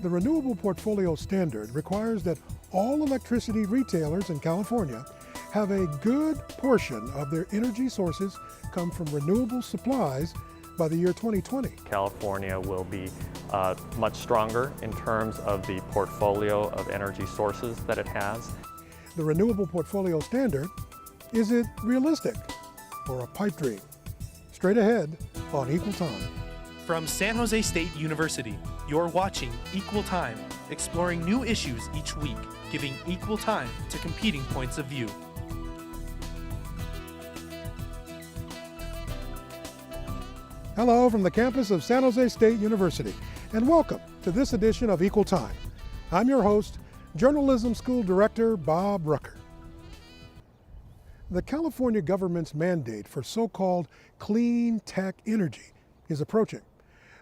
The Renewable Portfolio Standard requires that all electricity retailers in California have a good portion of their energy sources come from renewable supplies by the year 2020. California will be much stronger in terms of the portfolio of energy sources that it has. The Renewable Portfolio Standard, is it realistic or a pipe dream? Straight ahead on Equal Time. From San Jose State University, you're watching Equal Time, exploring new issues each week, giving equal time to competing points of view. Hello from the campus of San Jose State University, and welcome to this edition of Equal Time. I'm your host, Journalism School Director Bob Rucker. The California government's mandate for so-called clean tech energy is approaching.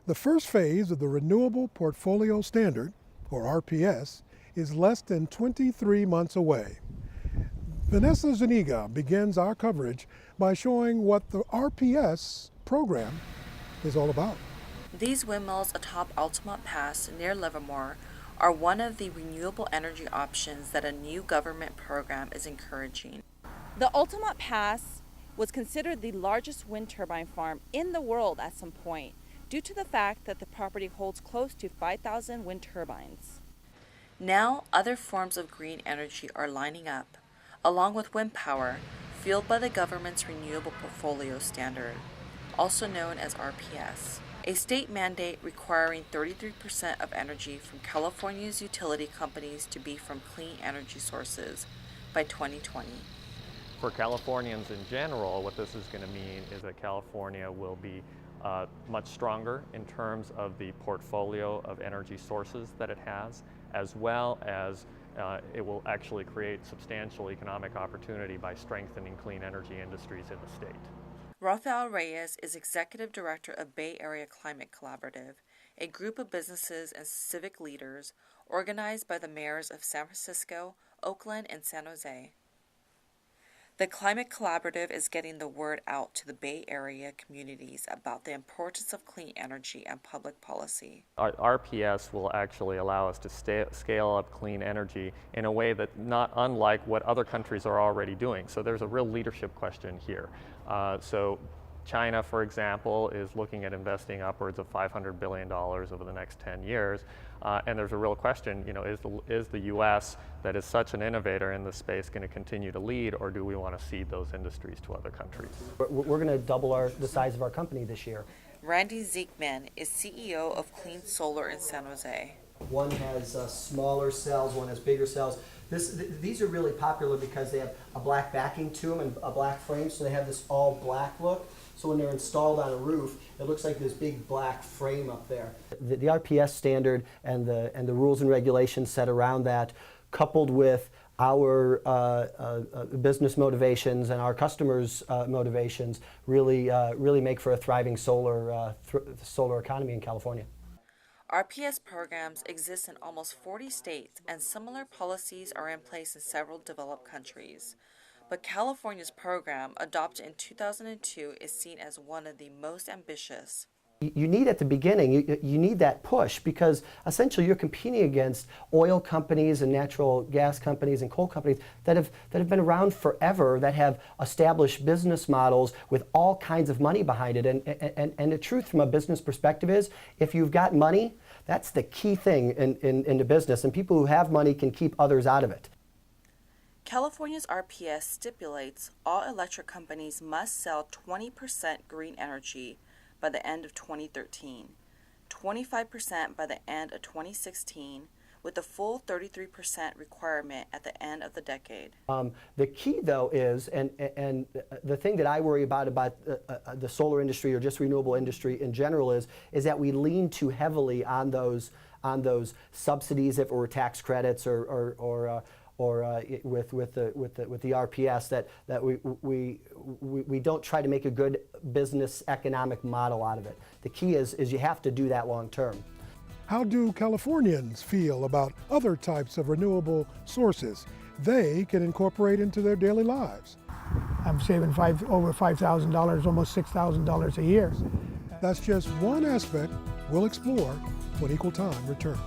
The first phase of the Renewable Portfolio Standard, or RPS, is less than 23 months away. Vanessa Zuniga begins our coverage by showing what the RPS program is all about. These windmills atop Altamont Pass near Livermore are one of the renewable energy options that a new government program is encouraging. The Altamont Pass was considered the largest wind turbine farm in the world at some point due to the fact that the property holds close to 5,000 wind turbines. Now, other forms of green energy are lining up, along with wind power, fueled by the government's Renewable Portfolio Standard, also known as RPS, a state mandate requiring 33% of energy from California's utility companies to be from clean energy sources by 2020. For Californians in general, what this is going to mean is that California will be much stronger in terms of the portfolio of energy sources that it has, as well as it will actually create substantial economic opportunity by strengthening clean energy industries in the state. Rafael Reyes is Executive Director of Bay Area Climate Collaborative, a group of businesses and civic leaders organized by the mayors of San Francisco, Oakland, and San Jose. The Climate Collaborative is getting the word out to the Bay Area communities about the importance of clean energy and public policy. Our RPS will actually allow us to scale up clean energy in a way that not unlike what other countries are already doing. So there's a real leadership question here. So China, for example, is looking at investing upwards of $500 billion over the next 10 years. And there's a real question, is the U.S. that is such an innovator in this space going to continue to lead, or do we want to cede those industries to other countries? We're going to double the size of our company this year. Randy Ziekman is CEO of Clean Solar in San Jose. One has smaller cells, one has bigger cells. These are really popular because they have a black backing to them and a black frame, so they have this all black look. So when they're installed on a roof, it looks like this big black frame up there. The RPS standard and the rules and regulations set around that, coupled with our business motivations and our customers' motivations, really make for a thriving solar economy in California. RPS programs exist in almost 40 states, and similar policies are in place in several developed countries. But California's program, adopted in 2002, is seen as one of the most ambitious. You need at the beginning, you need that push, because essentially you're competing against oil companies and natural gas companies and coal companies that have been around forever, that have established business models with all kinds of money behind it. And the truth from a business perspective is, if you've got money, that's the key thing in the business, and people who have money can keep others out of it. California's RPS stipulates all electric companies must sell 20% green energy by the end of 2013, 25% by the end of 2016, with the full 33% requirement at the end of the decade. The key, though, is, and the thing that I worry about the solar industry or just renewable industry in general is that we lean too heavily on those subsidies, if it were tax credits or with the RPS, that we don't try to make a good business economic model out of it. The key is you have to do that long term. How do Californians feel about other types of renewable sources they can incorporate into their daily lives? I'm saving over $5,000, almost $6,000 a year. That's just one aspect we'll explore when Equal Time returns.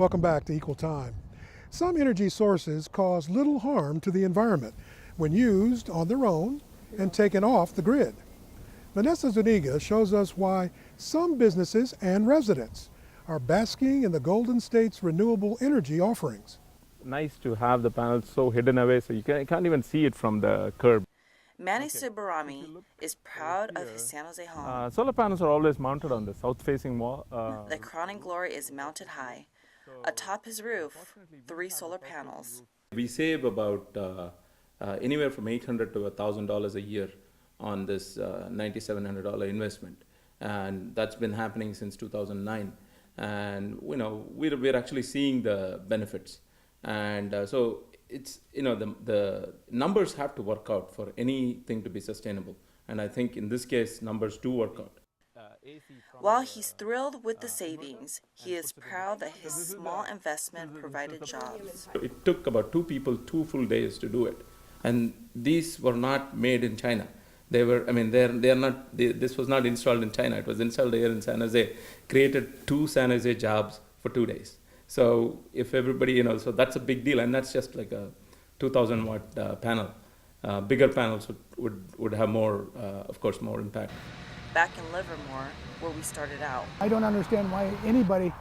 Welcome back to Equal Time. Some energy sources cause little harm to the environment when used on their own and taken off the grid. Vanessa Zuniga shows us why some businesses and residents are basking in the Golden State's renewable energy offerings. Nice to have the panels so hidden away so you can't even see it from the curb. Manny Subarami is proud of his San Jose home. Solar panels are always mounted on the south-facing wall. The crowning glory is mounted high. Atop his roof, 3 solar panels. We save about anywhere from $800 to $1,000 a year on this $9,700 investment, and that's been happening since 2009. And we're actually seeing the benefits, and so it's the numbers have to work out for anything to be sustainable, and I think in this case numbers do work out. While he's thrilled with the savings, he is proud that his small investment provided jobs. It took about 2 people 2 full days to do it, and these were not made in China. They were, this was not installed in China. It was installed here in San Jose, created 2 San Jose jobs for 2 days. So if everybody, so that's a big deal, and that's just like a 2,000 watt panel. Bigger panels would have more, of course, more impact. Back in Livermore, where we started out. I don't understand why anybody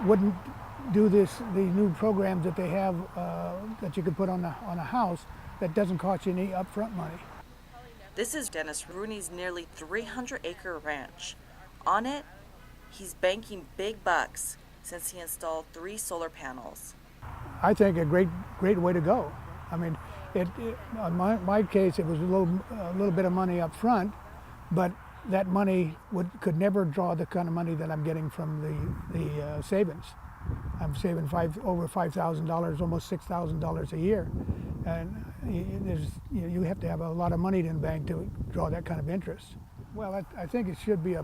wouldn't do these new programs that they have that you could put on a house that doesn't cost you any upfront money. This is Dennis Rooney's nearly 300-acre ranch. On it, he's banking big bucks since he installed 3 solar panels. I think a great way to go. I mean, in my case, it was a little bit of money up front, but that money could never draw the kind of money that I'm getting from the savings. I'm saving over $5,000, almost $6,000 a year, and you have to have a lot of money in the bank to draw that kind of interest. Well, I think it should be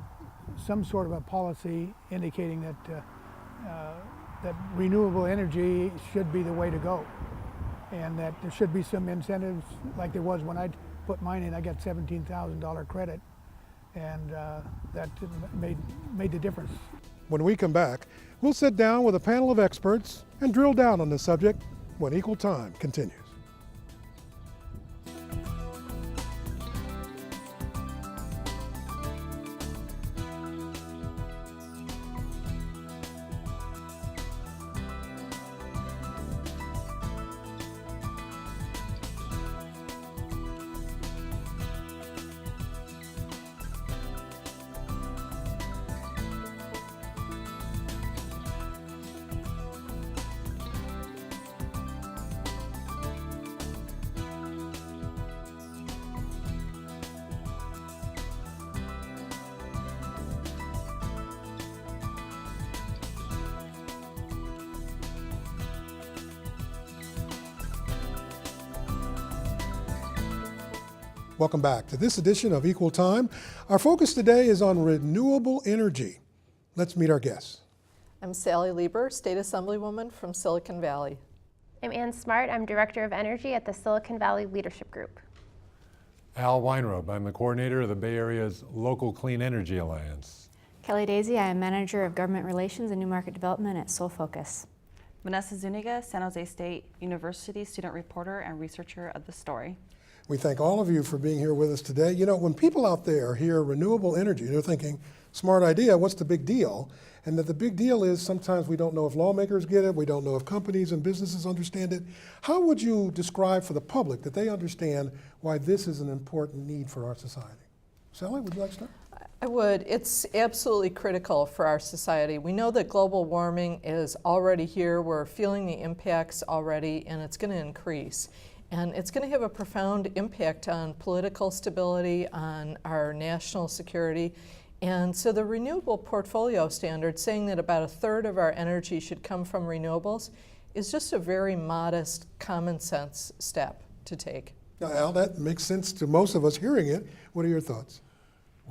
some sort of a policy indicating that renewable energy should be the way to go, and that there should be some incentives like there was when I put mine in. I got $17,000 credit, and that made the difference. When we come back, we'll sit down with a panel of experts and drill down on this subject when Equal Time continues. Welcome back to this edition of Equal Time. Our focus today is on renewable energy. Let's meet our guests. I'm Sally Lieber, State Assemblywoman from Silicon Valley. I'm Ann Smart. I'm Director of Energy at the Silicon Valley Leadership Group. Al Weinrob. I'm the coordinator of the Bay Area's Local Clean Energy Alliance. Kelly Daisy. I am Manager of Government Relations and New Market Development at SolFocus. Vanessa Zuniga, San Jose State University student reporter and researcher of the story. We thank all of you for being here with us today. You know, when people out there hear renewable energy, they're thinking, smart idea, what's the big deal? And that the big deal is sometimes we don't know if lawmakers get it, we don't know if companies and businesses understand it. How would you describe for the public that they understand why this is an important need for our society? Sally, would you like to start? I would. It's absolutely critical for our society. We know that global warming is already here. We're feeling the impacts already, and it's going to increase. And it's going to have a profound impact on political stability, on our national security. And so the Renewable Portfolio Standard, saying that about 1/3 of our energy should come from renewables, is just a very modest, common sense step to take. Now, Al, that makes sense to most of us hearing it. What are your thoughts?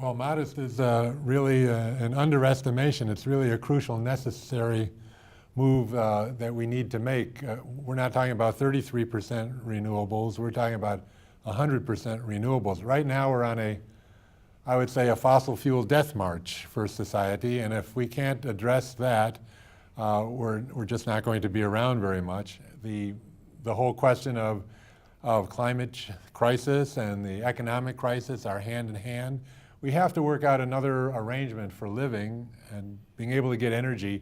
Well, modest is really an underestimation. It's really a crucial, necessary move that we need to make. We're not talking about 33% renewables. We're talking about 100% renewables. Right now we're on I would say, a fossil fuel death march for society, and if we can't address that, we're just not going to be around very much. The whole question of climate crisis and the economic crisis are hand in hand. We have to work out another arrangement for living and being able to get energy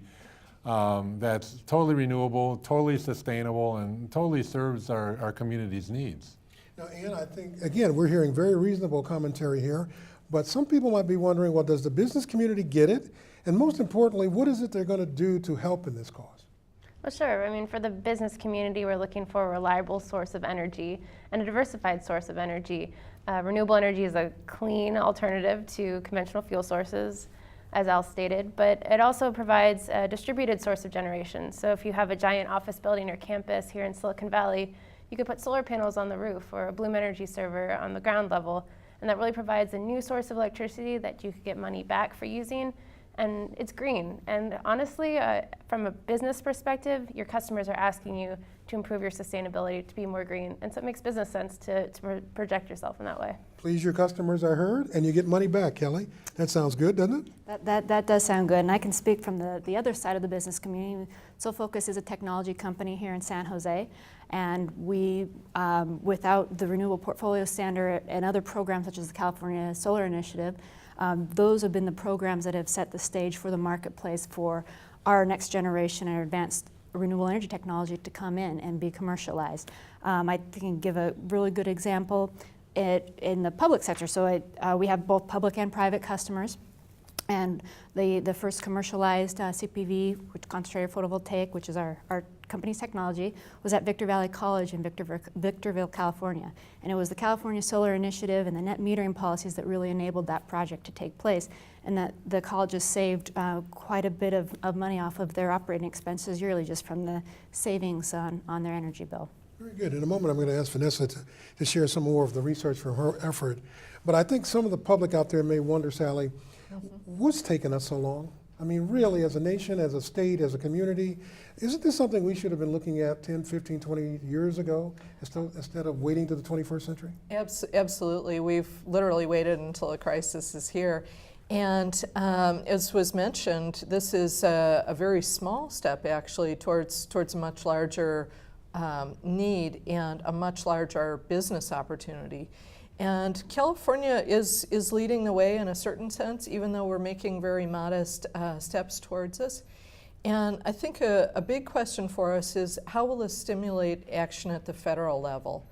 that's totally renewable, totally sustainable, and totally serves our community's needs. Now, Ann, I think, again, we're hearing very reasonable commentary here, but some people might be wondering, well, does the business community get it? And most importantly, what is it they're going to do to help in this cause? Well, sure. I mean, for the business community, we're looking for a reliable source of energy and a diversified source of energy. Renewable energy is a clean alternative to conventional fuel sources, as Al stated, but it also provides a distributed source of generation. So if you have a giant office building or campus here in Silicon Valley, you could put solar panels on the roof or a Bloom Energy server on the ground level, and that really provides a new source of electricity that you could get money back for using, and it's green. And honestly, from a business perspective, your customers are asking you to improve your sustainability, to be more green, and so it makes business sense to project yourself in that way. Please your customers, I heard, and you get money back, Kelly. That sounds good, doesn't it? That does sound good, and I can speak from the other side of the business community. SoFocus is a technology company here in San Jose, and we, without the Renewable Portfolio Standard and other programs such as the California Solar Initiative, those have been the programs that have set the stage for the marketplace for our next generation and advanced renewable energy technology to come in and be commercialized. I can give a really good example in the public sector. So we have both public and private customers. And the first commercialized CPV, which concentrated photovoltaic, which is our company's technology, was at Victor Valley College in Victorville, California. And it was the California Solar Initiative and the net metering policies that really enabled that project to take place. And that the colleges saved quite a bit of money off of their operating expenses yearly just from the savings on their energy bill. Very good. In a moment, I'm going to ask Vanessa to share some more of the research from her effort. But I think some of the public out there may wonder, Sally, what's taken us so long? I mean, really, as a nation, as a state, as a community, isn't this something we should have been looking at 10, 15, 20 years ago instead of waiting to the 21st century? Absolutely. We've literally waited until a crisis is here. And as was mentioned, this is a very small step, actually, towards a much larger need and a much larger business opportunity. And California is leading the way in a certain sense, even though we're making very modest steps towards this. And I think a big question for us is how will this stimulate action at the federal level?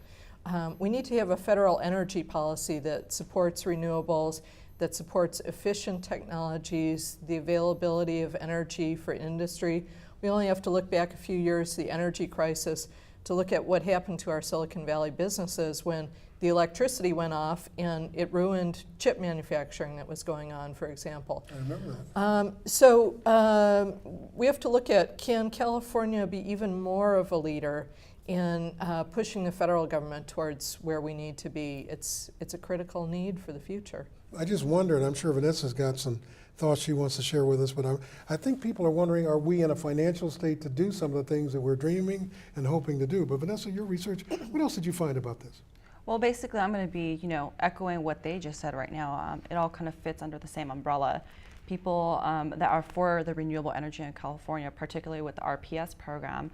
We need to have a federal energy policy that supports renewables, that supports efficient technologies, the availability of energy for industry. We only have to look back a few years to the energy crisis to look at what happened to our Silicon Valley businesses when the electricity went off and it ruined chip manufacturing that was going on, for example. I remember that. We have to look at, can California be even more of a leader in pushing the federal government towards where we need to be? It's a critical need for the future. I just wonder, and I'm sure Vanessa's got some thoughts she wants to share with us, but I think people are wondering, are we in a financial state to do some of the things that we're dreaming and hoping to do? But Vanessa, your research, what else did you find about this? Well, basically, I'm going to be, echoing what they just said right now. It all kind of fits under the same umbrella. People that are for the renewable energy in California, particularly with the RPS program,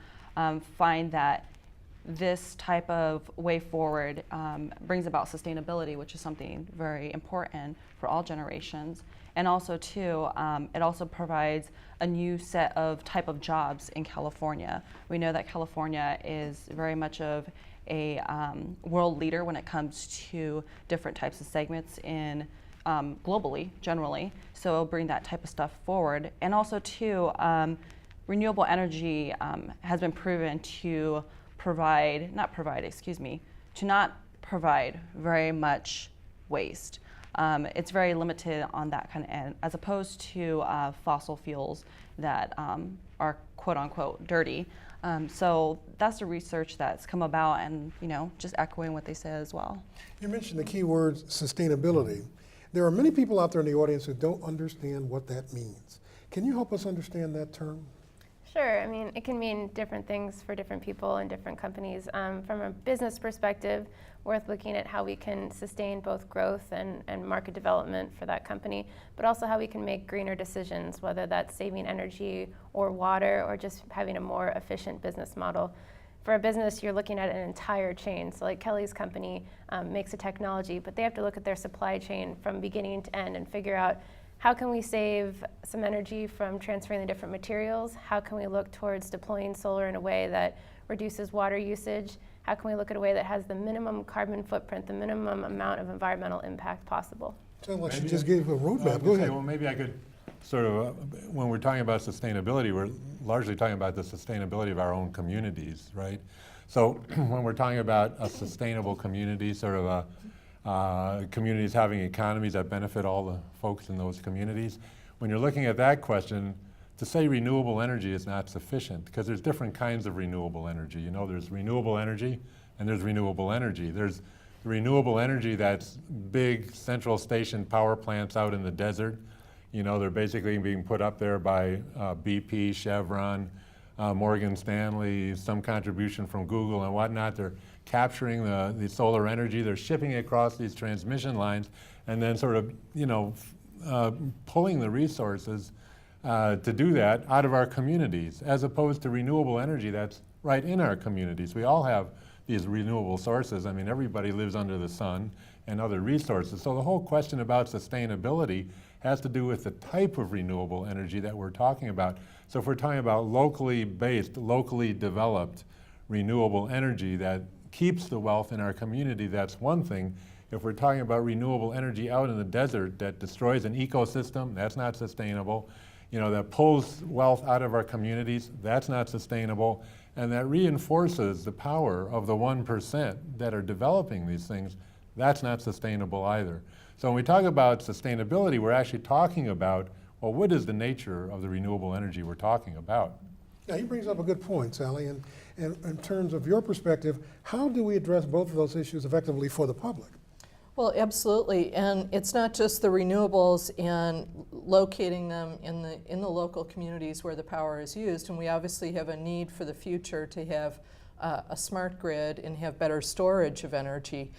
find that this type of way forward brings about sustainability, which is something very important for all generations. And also, too, it also provides a new set of type of jobs in California. We know that California is very much of a world leader when it comes to different types of segments in globally, generally. So it'll bring that type of stuff forward. And also, too, renewable energy has been proven to not provide very much waste. It's very limited on that kind of end, as opposed to fossil fuels that are quote unquote dirty. So that's the research that's come about, and just echoing what they said as well. You mentioned the key word sustainability. There are many people out there in the audience who don't understand what that means. Can you help us understand that term? Sure. I mean, it can mean different things for different people and different companies. From a business perspective, worth looking at how we can sustain both growth and market development for that company, but also how we can make greener decisions, whether that's saving energy or water or just having a more efficient business model. For a business, you're looking at an entire chain. So like Kelly's company makes a technology, but they have to look at their supply chain from beginning to end and figure out how can we save some energy from transferring the different materials? How can we look towards deploying solar in a way that reduces water usage? How can we look at a way that has the minimum carbon footprint, the minimum amount of environmental impact possible? Sounds like she just gave a roadmap. Go ahead. Well, maybe I could sort of, when we're talking about sustainability, we're largely talking about the sustainability of our own communities, right? So when we're talking about a sustainable community, sort of communities having economies that benefit all the folks in those communities, when you're looking at that question, to say renewable energy is not sufficient because there's different kinds of renewable energy. You know, there's renewable energy and there's renewable energy. There's renewable energy that's big central station power plants out in the desert. You know, they're basically being put up there by BP, Chevron, Morgan Stanley, some contribution from Google and whatnot. They're capturing the solar energy. They're shipping it across these transmission lines and then sort of, you know, pulling the resources to do that out of our communities, as opposed to renewable energy that's right in our communities. We all have these renewable sources. I mean, everybody lives under the sun and other resources. So the whole question about sustainability has to do with the type of renewable energy that we're talking about. So if we're talking about locally based, locally developed renewable energy that keeps the wealth in our community, that's one thing. If we're talking about renewable energy out in the desert that destroys an ecosystem, that's not sustainable. You know, that pulls wealth out of our communities, that's not sustainable. And that reinforces the power of the 1% that are developing these things, that's not sustainable either. So when we talk about sustainability, we're actually talking about, well, what is the nature of the renewable energy we're talking about? Yeah, he brings up a good point, Sally, and in terms of your perspective, how do we address both of those issues effectively for the public? Well, absolutely, and it's not just the renewables and locating them in the local communities where the power is used, and we obviously have a need for the future to have a smart grid and have better storage of energy.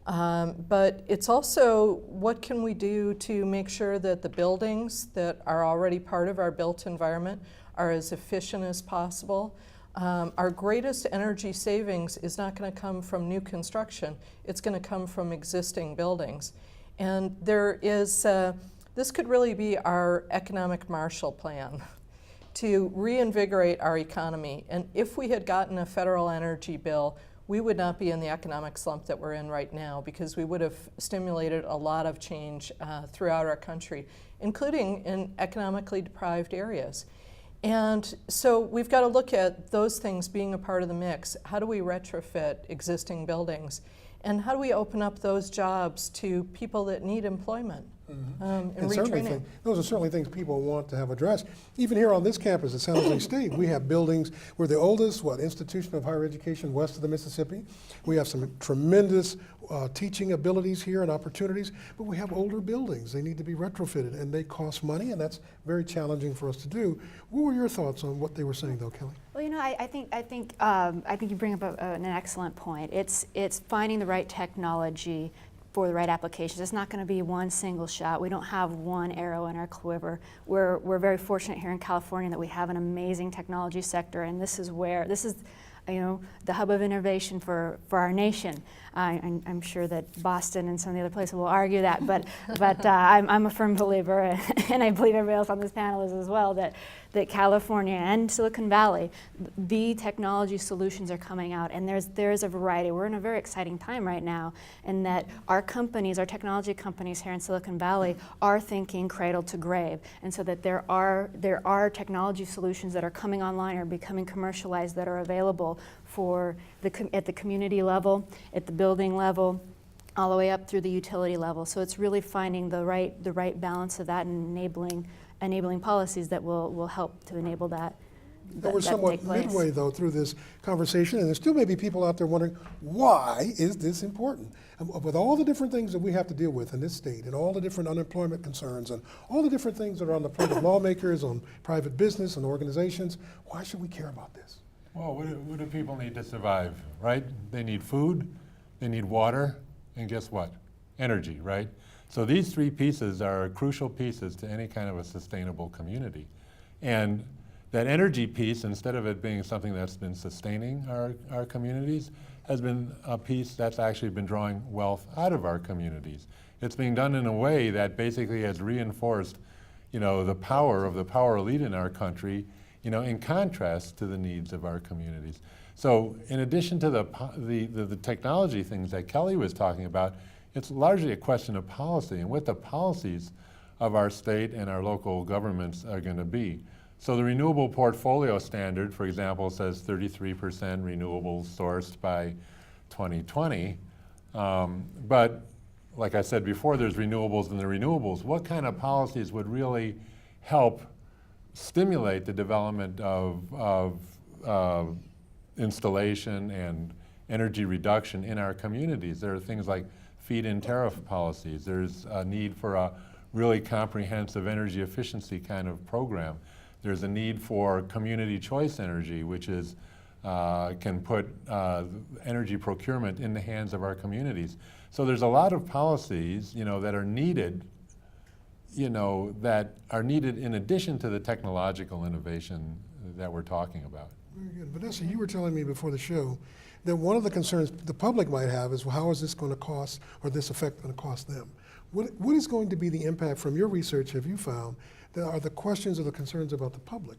But it's also what can we do to make sure that the buildings that are already part of our built environment are as efficient as possible. Our greatest energy savings is not going to come from new construction, it's going to come from existing buildings. And there is, this could really be our economic Marshall Plan to reinvigorate our economy. And if we had gotten a federal energy bill, we would not be in the economic slump that we're in right now because we would have stimulated a lot of change throughout our country, including in economically deprived areas. And so we've got to look at those things being a part of the mix. How do we retrofit existing buildings? And how do we open up those jobs to people that need employment and retraining? Those are certainly things people want to have addressed. Even here on this campus at San Jose State, we have buildings. We're the oldest, institution of higher education west of the Mississippi. We have some tremendous teaching abilities here and opportunities, but we have older buildings. They need to be retrofitted, and they cost money, and that's very challenging for us to do. What were your thoughts on what they were saying, though, Kelly? Well, you know, I think you bring up an excellent point. It's finding the right technology for the right applications. It's not going to be one single shot. We don't have one arrow in our quiver. We're very fortunate here in California that we have an amazing technology sector, and this is you know, the hub of innovation for our nation. I'm sure that Boston and some of the other places will argue that, but I'm a firm believer, and I believe everybody else on this panel is as well, that California and Silicon Valley, the technology solutions are coming out, and there's a variety. We're in a very exciting time right now, in that our companies, our technology companies here in Silicon Valley, are thinking cradle to grave, and so that there are technology solutions that are coming online or becoming commercialized that are available for at the community level, at the building level, all the way up through the utility level. So it's really finding the right balance of that and enabling policies that will help to enable But we're somewhat midway, though, through this conversation, and there still may be people out there wondering, why is this important? And with all the different things that we have to deal with in this state, and all the different unemployment concerns, and all the different things that are on the plate of lawmakers, on private business and organizations, why should we care about this? Well, what do people need to survive, right? They need food, they need water, and guess what? Energy, right? So these three pieces are crucial pieces to any kind of a sustainable community. And that energy piece, instead of it being something that's been sustaining our communities, has been a piece that's actually been drawing wealth out of our communities. It's being done in a way that basically has reinforced, the power of the power elite in our country, in contrast to the needs of our communities. So in addition to the technology things that Kelly was talking about, it's largely a question of policy and what the policies of our state and our local governments are going to be. So the Renewable Portfolio Standard, for example, says 33% renewables sourced by 2020. But like I said before, there's renewables and the renewables. What kind of policies would really help stimulate the development of installation and energy reduction in our communities? There are things like feed-in tariff policies. There's a need for a really comprehensive energy efficiency kind of program. There's a need for community choice energy, which is can put energy procurement in the hands of our communities. So there's a lot of policies, that are needed, that are needed in addition to the technological innovation that we're talking about. Very good. Vanessa, you were telling me before the show that one of the concerns the public might have is, well, how is this going to cost, or this effect going to cost them? What is going to be the impact from your research, have you found, that are the questions or the concerns about the public?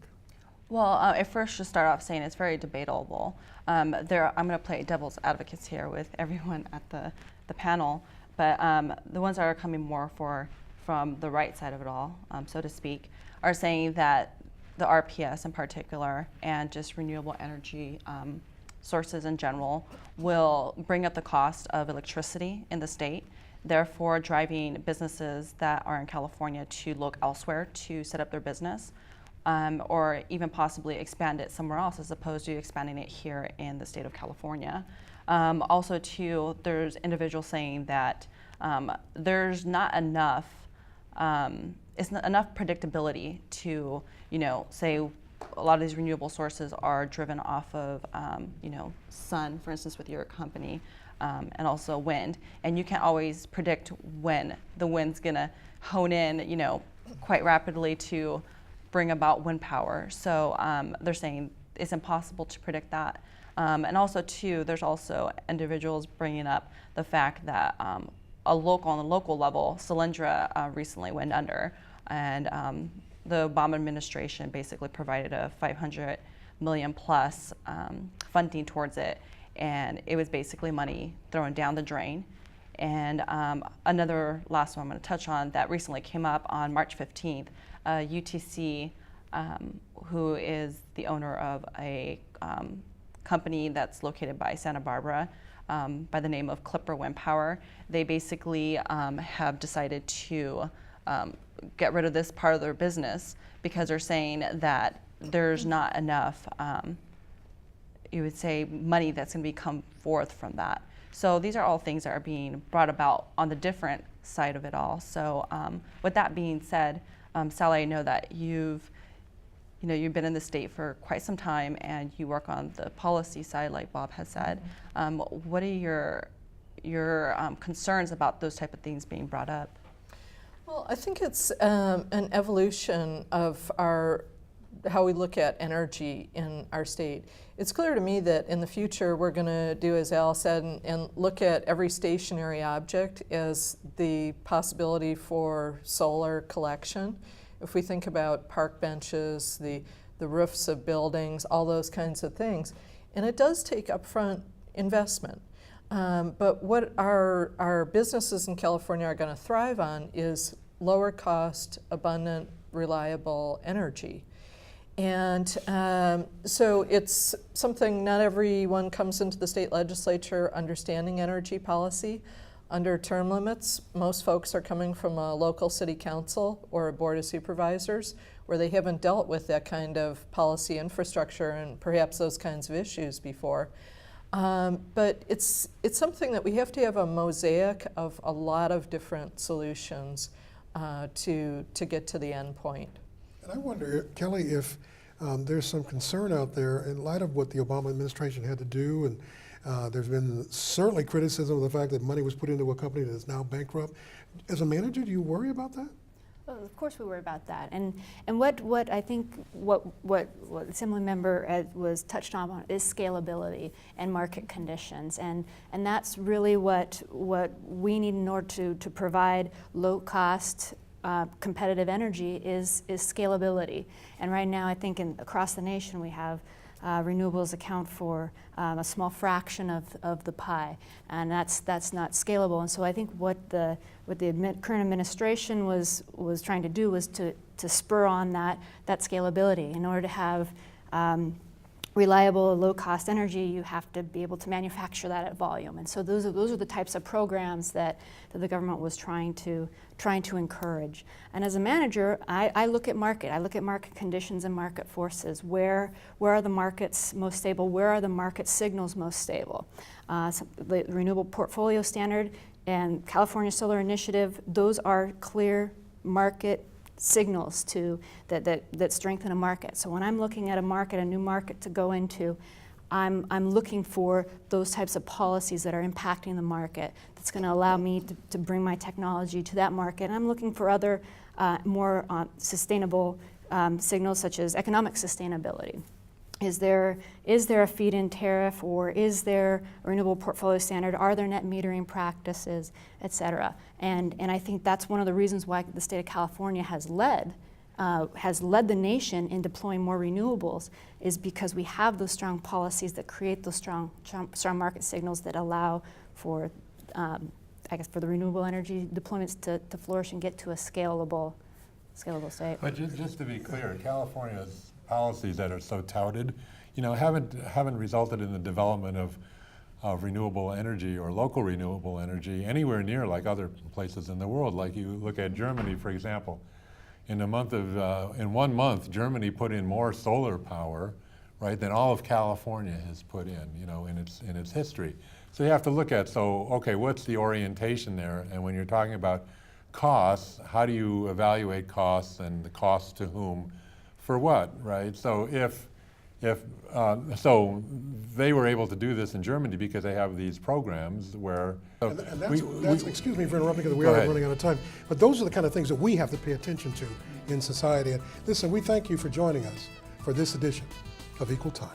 Well, I first should start off saying it's very debatable. I'm going to play devil's advocates here with everyone at the panel, but the ones that are coming more from the right side of it all, so to speak, are saying that the RPS in particular and just renewable energy sources in general will bring up the cost of electricity in the state, therefore driving businesses that are in California to look elsewhere to set up their business, or even possibly expand it somewhere else as opposed to expanding it here in the state of California. Also too, there's individuals saying that there's not enough, it's not enough predictability to, say a lot of these renewable sources are driven off of, sun, for instance, with your company, and also wind. And you can't always predict when the wind's gonna hone in, quite rapidly to bring about wind power. So they're saying it's impossible to predict that. And also too, there's also individuals bringing up the fact that on the local level, Solyndra recently went under, and the Obama administration basically provided a $500 million plus funding towards it, and it was basically money thrown down the drain. And another last one I'm going to touch on that recently came up on March 15th, UTC, who is the owner of a company that's located by Santa Barbara by the name of Clipper Wind Power, they basically have decided to get rid of this part of their business because they're saying that there's not enough, you would say, money that's going to come forth from that. So these are all things that are being brought about on the different side of it all. So with that being said, Sally, I know that you've been in the state for quite some time and you work on the policy side, like Bob has said. What are your concerns about those type of things being brought up? Well, I think it's an evolution of how we look at energy in our state. It's clear to me that in the future we're going to do, as Al said, and look at every stationary object as the possibility for solar collection. If we think about park benches, the roofs of buildings, all those kinds of things. And it does take upfront investment. But what our businesses in California are going to thrive on is lower cost, abundant, reliable energy. And so it's something not everyone comes into the state legislature understanding energy policy, under term limits, most folks are coming from a local city council or a board of supervisors where they haven't dealt with that kind of policy infrastructure and perhaps those kinds of issues before. But it's something that we have to have a mosaic of a lot of different solutions to get to the end point. And I wonder, Kelly, if there's some concern out there in light of what the Obama administration had to do, and there's been certainly criticism of the fact that money was put into a company that is now bankrupt. As a manager, do you worry about that? Well, of course we worry about that. And what I think what the Assembly member was touched on is scalability and market conditions. And that's really what we need in order to provide low cost competitive energy is scalability. And right now I think across the nation we have renewables account for a small fraction of the pie, and that's not scalable. And so I think what the current administration was trying to do was to spur on that scalability. In order to have reliable, low-cost energy, you have to be able to manufacture that at volume. And so those are the types of programs that the government was trying to encourage. And as a manager, I look at market. I look at market conditions and market forces. Where are the markets most stable? Where are the market signals most stable? The Renewable Portfolio Standard and California Solar Initiative, those are clear market signals that strengthen a market. So when I'm looking at a market, a new market to go into, I'm looking for those types of policies that are impacting the market, that's going to allow me to bring my technology to that market. And I'm looking for other more sustainable signals, such as economic sustainability. Is there a feed-in tariff, or is there a renewable portfolio standard? Are there net metering practices, et cetera? And I think that's one of the reasons why the state of California has led the nation in deploying more renewables, is because we have those strong policies that create those strong market signals that allow for, for the renewable energy deployments to flourish and get to a scalable state. But just to be clear, California's policies that are so touted, haven't resulted in the development of renewable energy or local renewable energy anywhere near like other places in the world. Like you look at Germany, for example. In 1 month, Germany put in more solar power, right, than all of California has put in its history. So you have to look at, okay, what's the orientation there? And when you're talking about costs, how do you evaluate costs, and the costs to whom? For what, right? So so they were able to do this in Germany because they have these programs where. And that's excuse me for interrupting, because we are running out of time. But those are the kind of things that we have to pay attention to in society. And listen, we thank you for joining us for this edition of Equal Time.